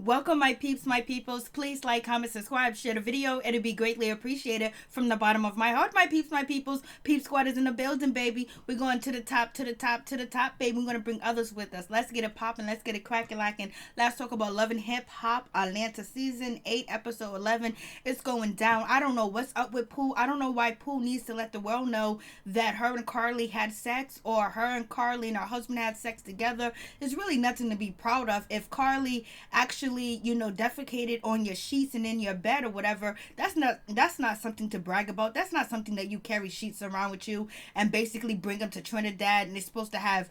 Welcome, my peeps, my peoples. Please like, comment, subscribe, share the video. It'd be greatly appreciated from the bottom of my heart, my peeps, my peoples. Peep Squad is in the building, baby. We're going to the top, to the top, to the top, baby. We're going to bring others with us. Let's get it popping. Let's get it cracking, lacking. Let's talk about Love and Hip Hop, Atlanta Season 8, Episode 11. It's going down. I don't know what's up with Pooh. I don't know why Pooh needs to let the world know that her and Karlie had sex, or her and Karlie and her husband had sex together. It's really nothing to be proud of. If Karlie actually, defecated on your sheets and in your bed or whatever, that's not something to brag about. That's not something that you carry sheets around with you and basically bring them to Trinidad and they're supposed to have,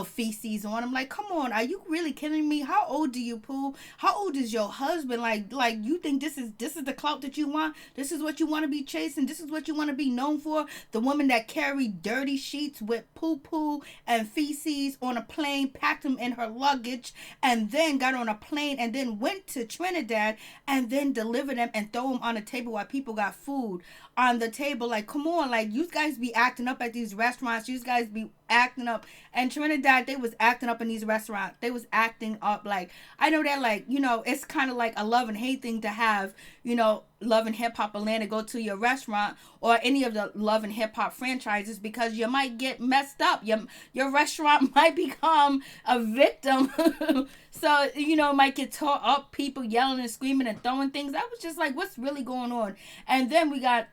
feces on them. Like, come on, are you really kidding me? How old are you, Pooh? How old is your husband? Like you think this is the clout that you want? This is what you want to be chasing? This is what you want to be known for? The woman that carried dirty sheets with poo and feces on a plane, packed them in her luggage, and then got on a plane and then went to Trinidad and then delivered them and throw them on the table while people got food on the table. Like, come on, like, you guys be acting up at these restaurants. You guys be acting up. And Trinidad, they was acting up in these restaurants. They was acting up. Like, I know that, like, it's kind of like a love and hate thing to have, Love and Hip Hop Atlanta go to your restaurant or any of the Love and Hip Hop franchises, because you might get messed up. Your restaurant might become a victim. So, might get tore up, people yelling and screaming and throwing things. I was just like, what's really going on? And then we got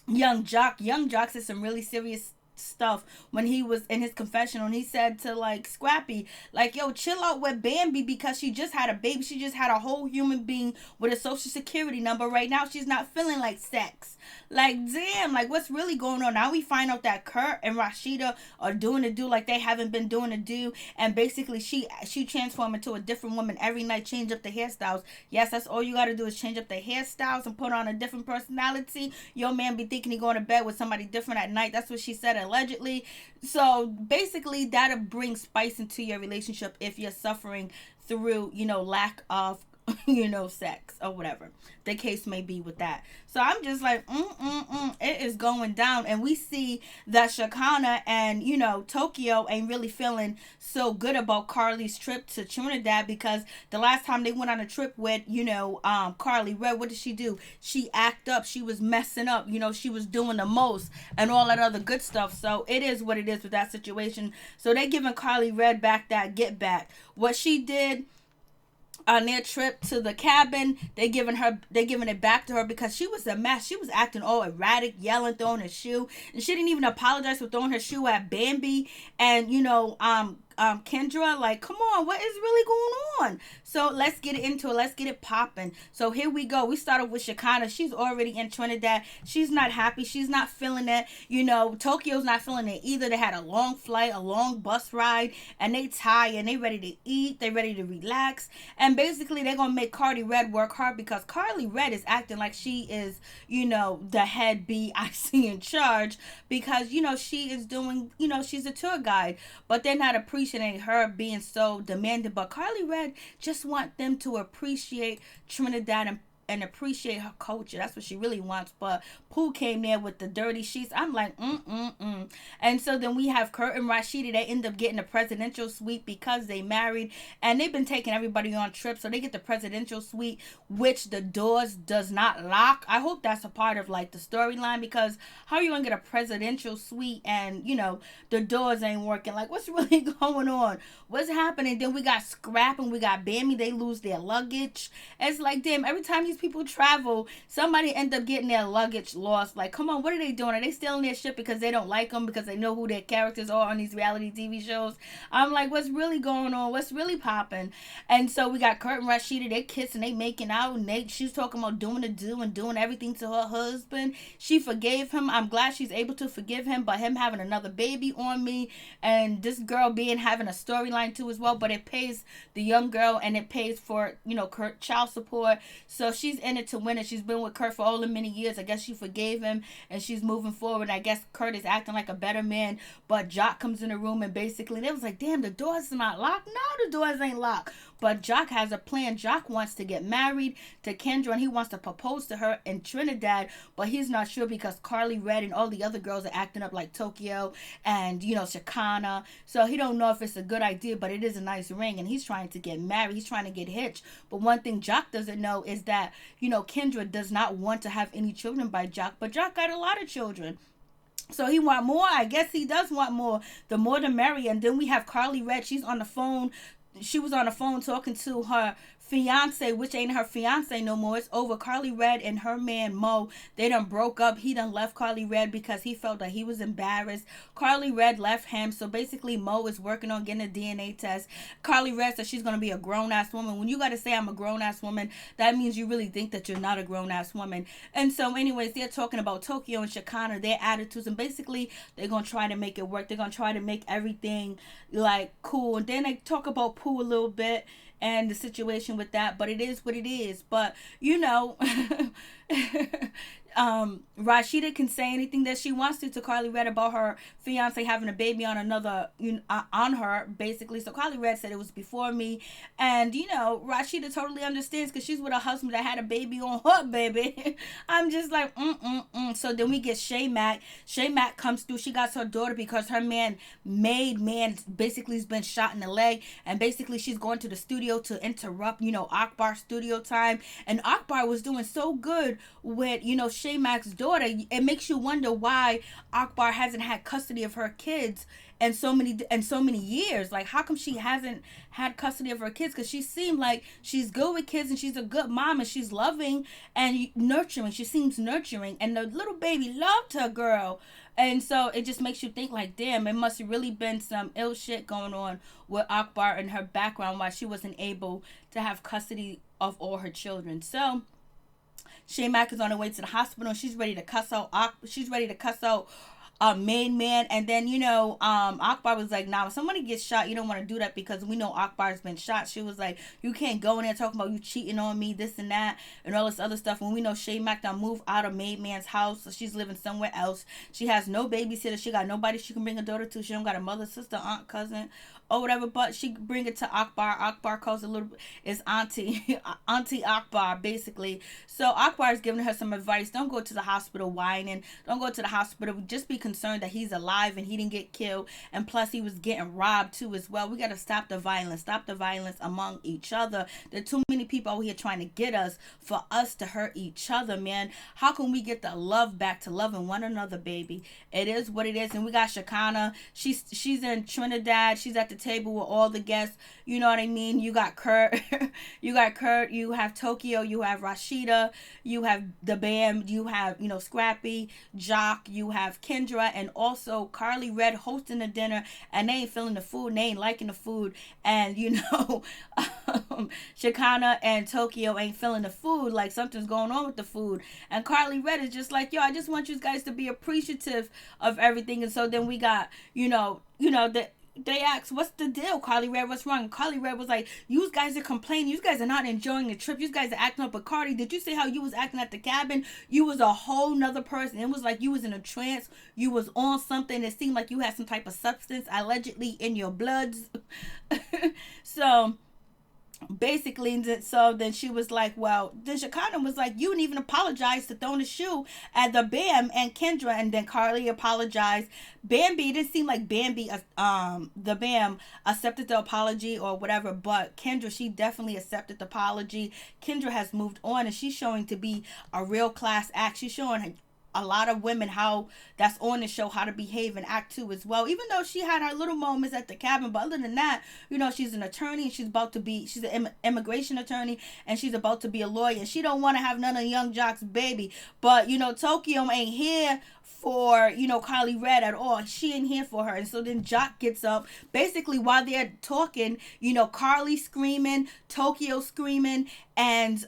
Young Jock. Young Jock said some really serious stuff when he was in his confessional, and he said to, like, Scrappy, like, yo, chill out with Bambi, because she just had a baby. She just had a whole human being with a social security number. Right now she's not feeling like sex. Like, damn, like, what's really going on? Now we find out that Kirk and Rashida are doing the do like they haven't been doing the do, and basically she transformed into a different woman every night, change up the hairstyles. Yes, that's all you gotta do is change up the hairstyles and put on a different personality. Your man be thinking he going to bed with somebody different at night. That's what she said, allegedly. So basically that'll bring spice into your relationship if you're suffering through, lack of sex or whatever the case may be with that. So I'm just like, it is going down. And we see that Shekinah and, Tokyo ain't really feeling so good about Karlie's trip to Trinidad, because the last time they went on a trip with, Karlie Red, what did she do? She act up. She was messing up. She was doing the most and all that other good stuff. So it is what it is with that situation. So they giving Karlie Red back that get back. What she did on their trip to the cabin, they giving it back to her, because she was a mess. She was acting all erratic, yelling, throwing her shoe, and she didn't even apologize for throwing her shoe at Bambi and Kendra. Like, come on, what is really going on? So let's get into it. Let's get it popping. So here we go. We started with Shekinah. She's already in Trinidad. She's not happy. She's not feeling it. Tokyo's not feeling it either. They had a long flight, a long bus ride, and they tired and they ready to eat. They ready to relax. And basically they're going to make Karlie Red work hard, because Karlie Red is acting like she is, the head BIC in charge, because, she is doing, she's a tour guide, but they're not appreciating her being so demanding. But Karlie Red just want them to appreciate Trinidad and appreciate her culture. That's what she really wants. But Pooh came there with the dirty sheets. I'm like, And so then we have Kirk and Rashida. They end up getting a presidential suite because they married, and they've been taking everybody on trips. So they get the presidential suite, which the doors does not lock. I hope that's a part of, like, the storyline, because how are you gonna get a presidential suite and, the doors ain't working? Like, what's really going on? What's happening? Then we got Scrap and we got Bambi. They lose their luggage. It's like, damn, every time these people travel, somebody end up getting their luggage lost. Like, come on, what are they doing? Are they stealing their shit because they don't like them, because they know who their characters are on these reality TV shows? I'm like, what's really going on? What's really popping? And so we got Kirk and Rashida. They kissing, they making out, and she's talking about doing the do and doing everything to her husband. She forgave him. I'm glad she's able to forgive him, but him having another baby on me, and this girl having a storyline too as well. But it pays the young girl, and it pays for, Kirk child support. So she's she's in it to win it. She's been with Kurt for all the many years. I guess she forgave him and she's moving forward. I guess Kurt is acting like a better man, but Jock comes in the room and basically they was like, damn, the door's not locked. No, the doors ain't locked. But Jock has a plan. Jock wants to get married to Kendra and he wants to propose to her in Trinidad, but he's not sure because Karlie Redd and all the other girls are acting up like Tokyo and, Shekinah. So he don't know if it's a good idea, but it is a nice ring and he's trying to get married. He's trying to get hitched. But one thing Jock doesn't know is that, Kendra does not want to have any children by Jock, but Jock got a lot of children. So he want more. I guess he does want more. The more the merrier. And then we have Karlie Redd. She's on the phone. She was on the phone talking to her fiance, which ain't her fiance no more. It's over. Karlie Redd and her man Mo, they done broke up. He done left Karlie Redd because he felt that he was embarrassed. Karlie Redd left him. So basically Mo is working on getting a DNA test. Karlie Redd says she's going to be a grown-ass woman. When you got to say I'm a grown-ass woman, that means you really think that you're not a grown-ass woman. And so anyways, they're talking about Tokyo and Shekinah, their attitudes, and basically they're going to try to make it work. They're going to try to make everything like cool. And then they talk about Pooh a little bit and the situation with that, but it is what it is. But Rashida can say anything that she wants to Karlie Redd about her fiance having a baby on another, on her, basically. So Karlie Redd said it was before me. And, Rashida totally understands because she's with a husband that had a baby on her, baby. I'm just like, So then we get Shay Mack. Shay Mack comes through. She got her daughter because her man basically has been shot in the leg. And basically she's going to the studio to interrupt, Akbar's studio time. And Akbar was doing so good with, Shay Mack's daughter. It makes you wonder why Akbar hasn't had custody of her kids in so many years. Like, how come she hasn't had custody of her kids? Because she seemed like she's good with kids and she's a good mom and she's loving and nurturing. She seems nurturing and the little baby loved her, girl. And so it just makes you think like, damn, it must have really been some ill shit going on with Akbar and her background why she wasn't able to have custody of all her children. So Shay Mack is on her way to the hospital. She's ready to cuss out. Main man. And then, Akbar was like, nah, if somebody gets shot, you don't want to do that because we know Akbar's been shot. She was like, you can't go in there talking about you cheating on me, this and that, and all this other stuff. When we know Shay Mack done moved out of main man's house, so she's living somewhere else. She has no babysitter. She got nobody she can bring her daughter to. She don't got a mother, sister, aunt, cousin, or whatever, but she bring it to Akbar. Akbar calls is auntie Akbar, basically. So Akbar is giving her some advice. Don't go to the hospital whining. Don't go to the hospital. Just be concerned that he's alive and he didn't get killed. And plus he was getting robbed too as well. We got to stop the violence. Stop the violence among each other. There are too many people out here trying to get us for us to hurt each other, man. How can we get the love back to loving one another, baby? It is what it is. And we got Shekinah. She's in Trinidad. She's at the table with all the guests. You know what I mean? You got Kurt. You have Tokyo. You have Rashida. You have the Bam. You have, Scrappy, Jock. You have Kendra. And also Karlie Redd hosting the dinner. And they ain't feeling the food. And they ain't liking the food. And, Shekinah and Tokyo ain't feeling the food. Like something's going on with the food. And Karlie Redd is just like, yo, I just want you guys to be appreciative of everything. And so then we got, they asked, what's the deal, Karlie Redd? What's wrong? And Karlie Redd was like, you guys are complaining. You guys are not enjoying the trip. You guys are acting up. But Cardi, did you see how you was acting at the cabin? You was a whole nother person. It was like you was in a trance. You was on something. It seemed like you had some type of substance allegedly in your bloods. So basically, so then she was like, well, then Shekinah was like, you didn't even apologize to throwing the shoe at the Bam and Kendra. And then Karlie apologized. Bambi, it didn't seem like Bambi, the Bam accepted the apology or whatever, but Kendra, she definitely accepted the apology. Kendra has moved on and she's showing to be a real class act. She's showing a lot of women how that's on the show, how to behave and act too as well, even though she had her little moments at the cabin. But other than that, she's an attorney and she's an immigration attorney and she's about to be a lawyer and she don't want to have none of Young Jock's baby. But Tokyo ain't here for Karlie Redd at all. She ain't here for her. And so then Jock gets up basically while they're talking, Karlie screaming, Tokyo screaming, and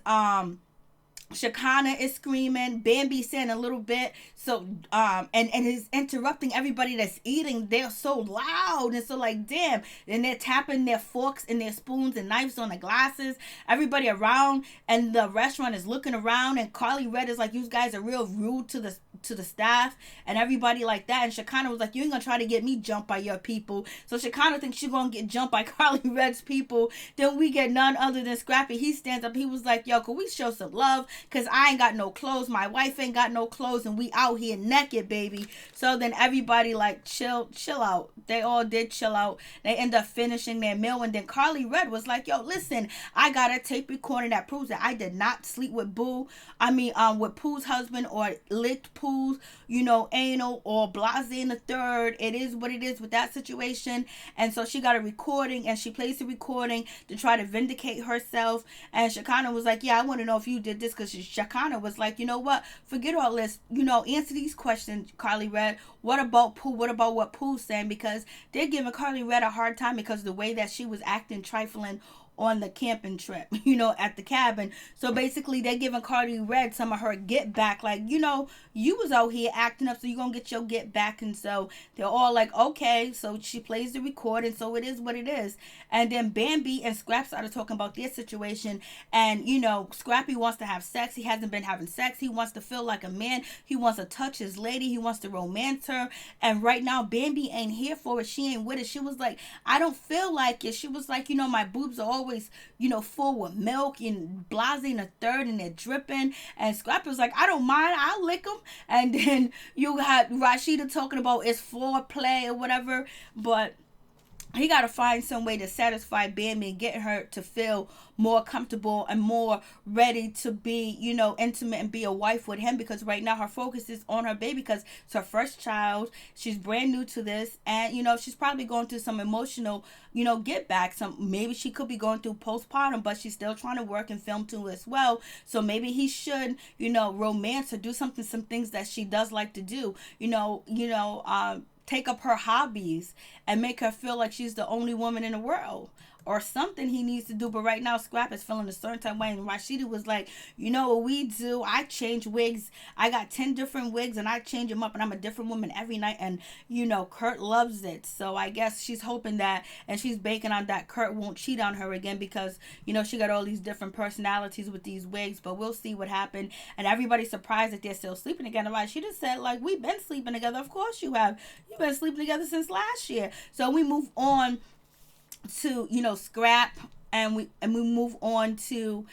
Shekinah is screaming, Bambi saying a little bit. So and is interrupting everybody that's eating. They're so loud and so like damn. And they're tapping their forks and their spoons and knives on the glasses. Everybody around and the restaurant is looking around, and Karlie Red is like, you guys are real rude to the staff and everybody like that. And Shekinah was like, you ain't gonna try to get me jumped by your people. So Shekinah thinks she's gonna get jumped by Karlie Red's people. Then we get none other than Scrappy. He stands up. He was like, yo, could we show some love? Because I ain't got no clothes. My wife ain't got no clothes. And we out here naked, baby. So then everybody like, chill out. They all did chill out. They end up finishing their meal. And then Karlie Red was like, yo, listen, I got a tape recording that proves that I did not sleep with with Pooh's husband or licked Pooh's, anal or blase in the third. It is what it is with that situation. And so she got a recording and she plays the recording to try to vindicate herself. And Shekinah was like, yeah, I want to know if you did this, because Shekinah was like, you know what? Forget all this. Answer these questions, Karlie Red. What about Pooh? What about what Pooh's saying? Because they're giving Karlie Red a hard time because of the way that she was acting trifling on the camping trip, at the cabin. So basically they're giving Karlie Red some of her get back, like, you was out here acting up, so you're gonna get your get back. And so they're all like, okay. So she plays the recording, so it is what it is. And then Bambi and Scrap started talking about their situation. And Scrappy wants to have sex. He hasn't been having sex. He wants to feel like a man. He wants to touch his lady. He wants to romance her. And right now Bambi ain't here for it. She ain't with it. She was like, I don't feel like it. She was like, my boobs are always full with milk and blase in a third, and they're dripping. And Scrap was like, I don't mind, I'll lick them. And then you got Rashida talking about it's foreplay or whatever, but he got to find some way to satisfy Bambi and get her to feel more comfortable and more ready to be, intimate and be a wife with him. Because right now her focus is on her baby, because it's her first child. She's brand new to this. And, she's probably going through some emotional, get back. Maybe she could be going through postpartum, but she's still trying to work and film too as well. So maybe he should, romance or do some things that she does like to do, take up her hobbies and make her feel like she's the only woman in the world, or something he needs to do. But right now Scrap is feeling a certain type of way, and Rashida was like, what we do, I change wigs. I got 10 different wigs and I change them up, and I'm a different woman every night. And Kurt loves it. So I guess she's hoping that, and she's banking on that Kurt won't cheat on her again, because she got all these different personalities with these wigs. But we'll see what happened. And everybody's surprised that they're still sleeping together. Rashida said, like, we've been sleeping together. Of course you have. You've been sleeping together since last year. So we move on to Scrap, and we move on to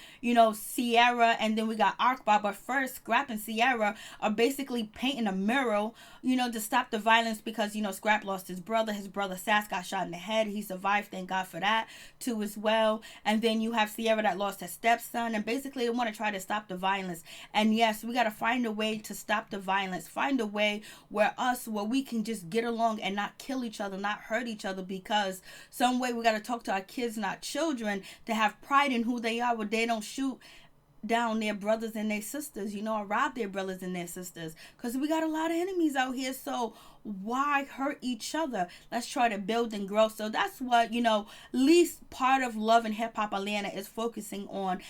Sierra, and then we got Akbar. But first, Scrap and Sierra are basically painting a mural to stop the violence, because Scrap lost his brother Sass got shot in the head. He survived, thank God for that too as well. And then you have Sierra that lost her stepson, and basically they want to try to stop the violence. And yes, we got to find a way to stop the violence, find a way where we can just get along and not kill each other, not hurt each other, because some way we got to talk to our kids, not children, to have pride in who they are, where they don't shoot down their brothers and their sisters, or rob their brothers and their sisters, because we got a lot of enemies out here. So why hurt each other? Let's try to build and grow. So that's what least part of Love and Hip Hop Atlanta is focusing on.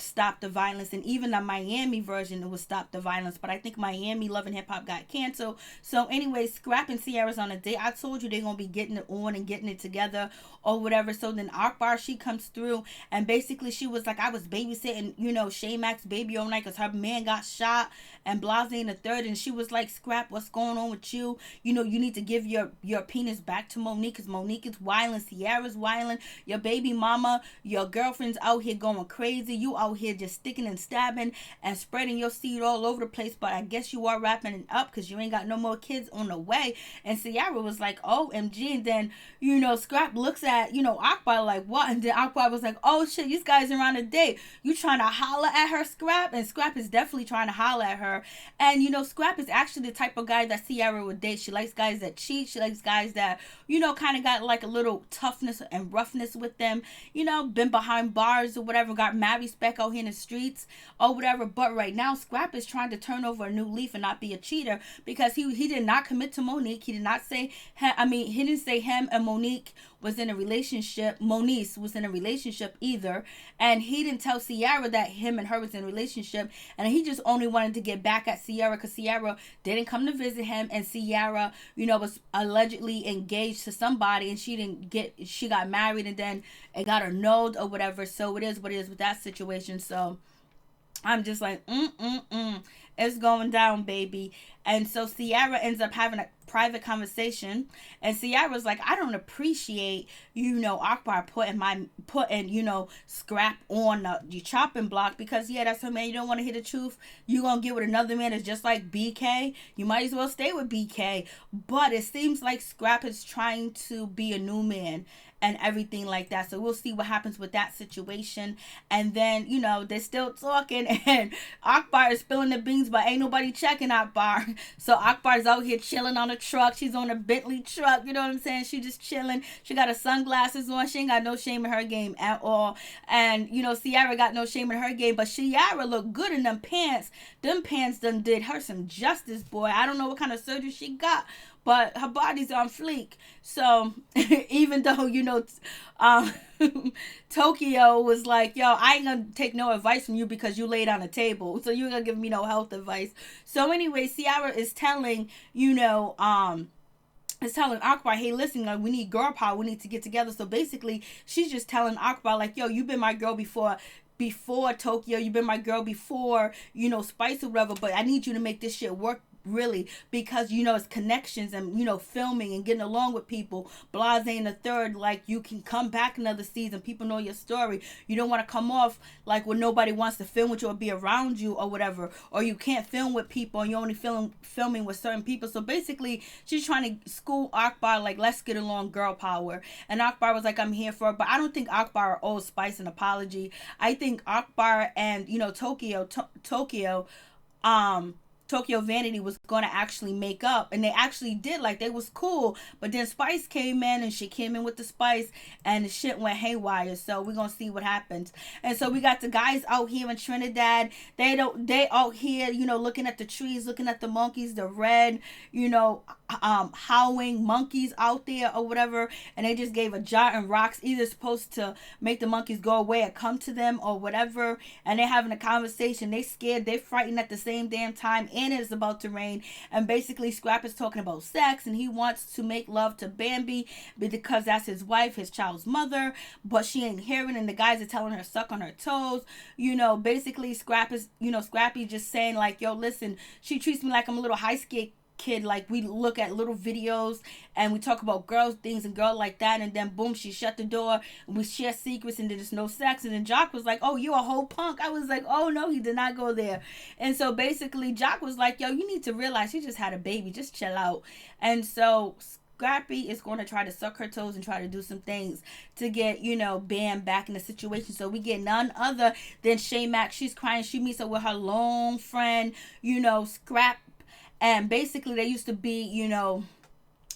Stop the violence. And even the Miami version, it was Stop the Violence, but I think Miami Love and Hip Hop got canceled. So anyway, Scrap and Sierra's on a date. I told you they're gonna be getting it on and getting it together or whatever. So then Akbar, she comes through, and basically she was like, I was babysitting Shay Mack's baby all night because her man got shot, and blase in the third. And she was like, Scrap, what's going on with you? You need to give your penis back to Monique, because Monique is wilding, Sierra's wilding, your baby mama, your girlfriend's out here going crazy, you out here just sticking and stabbing and spreading your seed all over the place. But I guess you are wrapping it up because you ain't got no more kids on the way. And Sierra was like, OMG. And then Scrap looks at Akbar like, what? And then Akbar was like, oh shit, these guys are on a date. You trying to holler at her, Scrap? And Scrap is definitely trying to holler at her. And Scrap is actually the type of guy that Sierra would date. She likes guys that cheat. She likes guys that kind of got like a little toughness and roughness with them, been behind bars or whatever, got married spec out here in the streets or whatever. But right now Scrap is trying to turn over a new leaf and not be a cheater, because he did not commit to Monique. He did not say, he didn't say him and Monique was in a relationship. Moniece was in a relationship either. And he didn't tell Ciara that him and her was in a relationship. And he just only wanted to get back at Ciara because Ciara didn't come to visit him. And Ciara, was allegedly engaged to somebody. And she got married and then it got annulled or whatever. So it is what it is with that situation. So I'm just like, it's going down, baby. And so Ciara ends up having a private conversation, and Ciara's like, I don't appreciate, Akbar putting Scrap on the chopping block, because that's her man. You don't want to hear the truth. You're gonna get with another man that's just like BK. You might as well stay with BK. But it seems like Scrap is trying to be a new man and everything like that. So we'll see what happens with that situation. And then, they're still talking, and Akbar is spilling the beans, but ain't nobody checking Akbar. So Akbar's out here chilling on a truck. She's on a Bentley truck. You know what I'm saying? She just chilling. She got her sunglasses on. She ain't got no shame in her game at all. And, Ciara got no shame in her game, but Ciara looked good in them pants. Them pants done did her some justice, boy. I don't know what kind of surgery she got, but her body's on fleek. So even though, Tokyo was like, yo, I ain't gonna take no advice from you because you laid on a table. So you're gonna give me no health advice. So anyway, Ciara is telling, Akbar, hey, listen, we need girl power. We need to get together. So basically, she's just telling Akbar, like, yo, you've been my girl before Tokyo. You've been my girl before, Spice or whatever. But I need you to make this shit work, really, because it's connections and filming and getting along with people. Blase and the third, like, you can come back another season. People know your story. You don't want to come off like when nobody wants to film with you or be around you or whatever, or you can't film with people and you're only filming with certain people. So basically, she's trying to school Akbar, like, let's get along, girl power. And Akbar was like, I'm here for it. But I don't think Akbar owes Spice an apology. I think Akbar and Tokyo Vanity was going to actually make up, and they actually did. Like, they was cool, but then Spice came in, and she came in with the spice, and the shit went haywire. So we're going to see what happens. And so we got the guys out here in Trinidad. They out here, looking at the trees, looking at the monkeys, the red, howling monkeys out there or whatever, and they just gave a jar and rocks, either supposed to make the monkeys go away or come to them or whatever. And they're having a conversation. They scared, they frightened at the same damn time, and it's about to rain. And basically Scrap is talking about sex, and he wants to make love to Bambi because that's his wife, his child's mother, but she ain't hearing, and the guys are telling her suck on her toes. Basically Scrappy just saying, like, yo, listen, she treats me like I'm a little high school kid. Like, we look at little videos and we talk about girls things and girl like that, and then boom, she shut the door and we share secrets, and there's no sex. And then Jock was like, oh, you a whole punk. I was like, oh no, he did not go there. And so basically Jock was like, yo, you need to realize she just had a baby, just chill out. And so Scrappy is going to try to suck her toes and try to do some things to get, Bam back in the situation. So we get none other than Mack. She's crying. She meets up with her long friend, Scrap. And basically they used to be,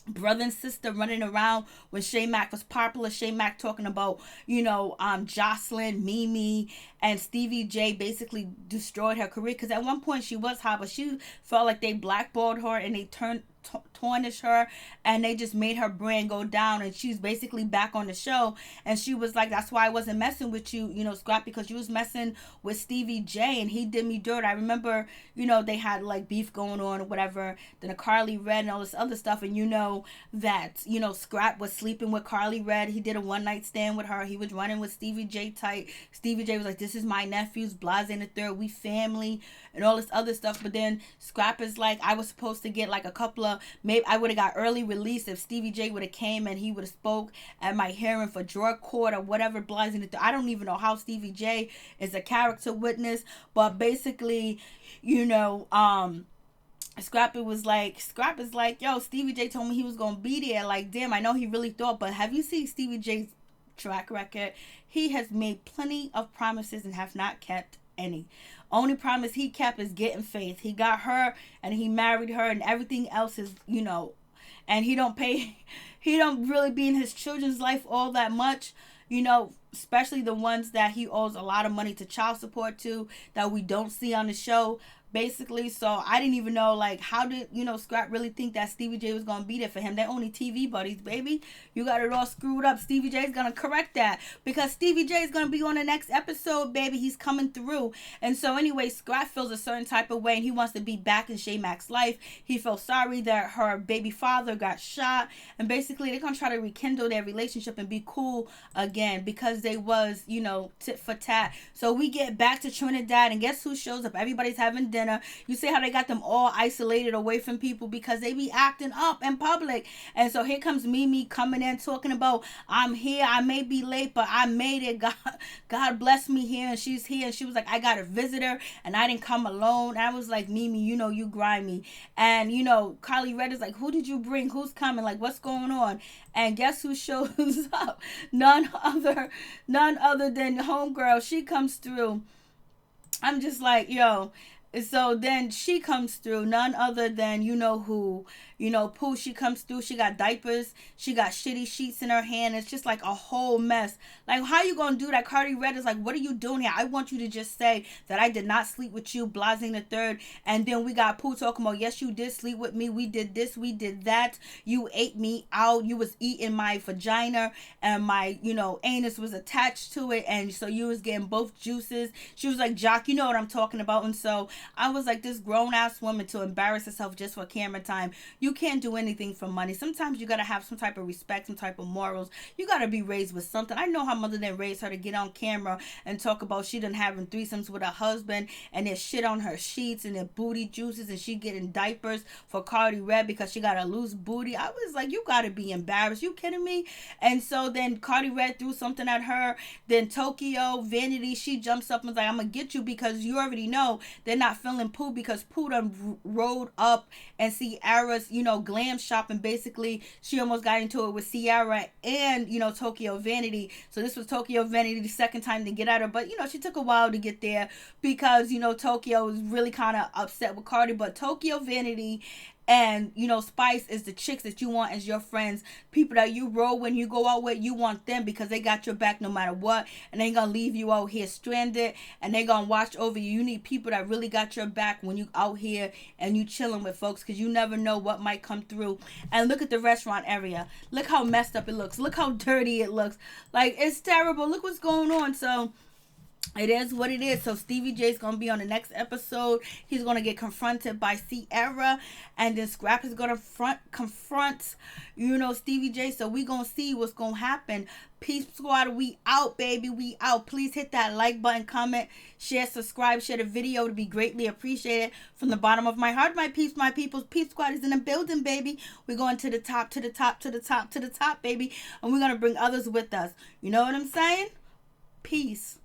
brother and sister running around when Mack was popular. Mack talking about, Jocelyn, Mimi, and Stevie J basically destroyed her career. Because at one point she was hot, but she felt like they blackballed her and they tarnished her, and they just made her brand go down. And she's basically back on the show, and she was like, that's why I wasn't messing with you, Scrap, because you was messing with Stevie J and he did me dirt. I remember, they had like beef going on or whatever, then a Carly Red and all this other stuff, and that Scrap was sleeping with Carly Red. He did a one night stand with her. He was running with Stevie J tight. Stevie J was like, this is my nephew's, Blase and the third, we family, and all this other stuff. But then Scrap is like, I was supposed to get like a couple of, maybe I would have got early release if Stevie J would have came and he would have spoke at my hearing for drug court or whatever. Blase and the third. I don't even know how Stevie J is a character witness, but basically, Scrappy is like, yo, Stevie J told me he was gonna be there. Like, damn, I know he really thought, but have you seen Stevie J's track record? He has made plenty of promises and have not kept any. Only promise he kept is getting Faith. He got her and he married her, and everything else is, and he don't really be in his children's life all that much, especially the ones that he owes a lot of money to child support to that we don't see on the show. basically. So I didn't even know, like, how did, Scrap really think that Stevie J was gonna be there for him? They're only TV buddies, baby. You got it all screwed up. Stevie J is gonna correct that, because Stevie J is gonna be on the next episode, baby. He's coming through. And so anyway, Scrap feels a certain type of way, and he wants to be back in Shay Mack's life. He feels sorry that her baby father got shot, and basically they're gonna try to rekindle their relationship and be cool again, because they was, tit for tat. So we get back to Trinidad, and guess who shows up? Everybody's having dinner. You see how they got them all isolated away from people because they be acting up in public. And so here comes Mimi coming in talking about, I'm here, I may be late, but I made it. God bless me here. And she's here, and she was like, I got a visitor and I didn't come alone. And I was like, Mimi, you grimy. And Carly Red is like, who did you bring? Who's coming? Like, what's going on? And guess who shows up? None other than homegirl. She comes through. I'm just like, yo. So then she comes through, none other than who, Pooh. She comes through. She got diapers. She got shitty sheets in her hand. It's just like a whole mess. Like, how you gonna do that? Cardi Red is like, what are you doing here? I want you to just say that I did not sleep with you, blasing the third. And then we got Pooh talking about, yes, you did sleep with me. We did this. We did that. You ate me out. You was eating my vagina, and my, anus was attached to it. And so you was getting both juices. She was like, Jock, you know what I'm talking about. And so I was like, this grown-ass woman to embarrass herself just for camera time. You can't do anything for money. Sometimes you got to have some type of respect, some type of morals. You got to be raised with something. I know her mother didn't raise her to get on camera and talk about she done having threesomes with her husband, and there's shit on her sheets, and their booty juices, and she getting diapers for Cardi Red because she got a loose booty. I was like, you got to be embarrassed. You kidding me? And so then Cardi Red threw something at her. Then Tokyo Vanity, she jumps up and was like, I'm going to get you, because you already know they're not feeling Pooh, because Pooh done rode up and Ciara's, glam shop, and basically she almost got into it with Ciara and, Tokyo Vanity. So this was Tokyo Vanity the second time to get at her, but, she took a while to get there because, Tokyo was really kind of upset with Cardi, but Tokyo Vanity and, Spice is the chicks that you want as your friends. People that you roll when you go out with, you want them because they got your back no matter what. And they ain't going to leave you out here stranded. And they going to watch over you. You need people that really got your back when you out here and you chilling with folks, because you never know what might come through. And look at the restaurant area. Look how messed up it looks. Look how dirty it looks. Like, it's terrible. Look what's going on. So it is what it is. So Stevie J is going to be on the next episode. He's going to get confronted by Ciara. And then Scrap is going to confront, Stevie J. So we going to see what's going to happen. Peace Squad, we out, baby. We out. Please hit that like button, comment, share, subscribe, share the video. To be greatly appreciated. From the bottom of my heart, my peeps, my peoples. Peace Squad is in the building, baby. We're going to the top, to the top, to the top, to the top, baby. And we're going to bring others with us. You know what I'm saying? Peace.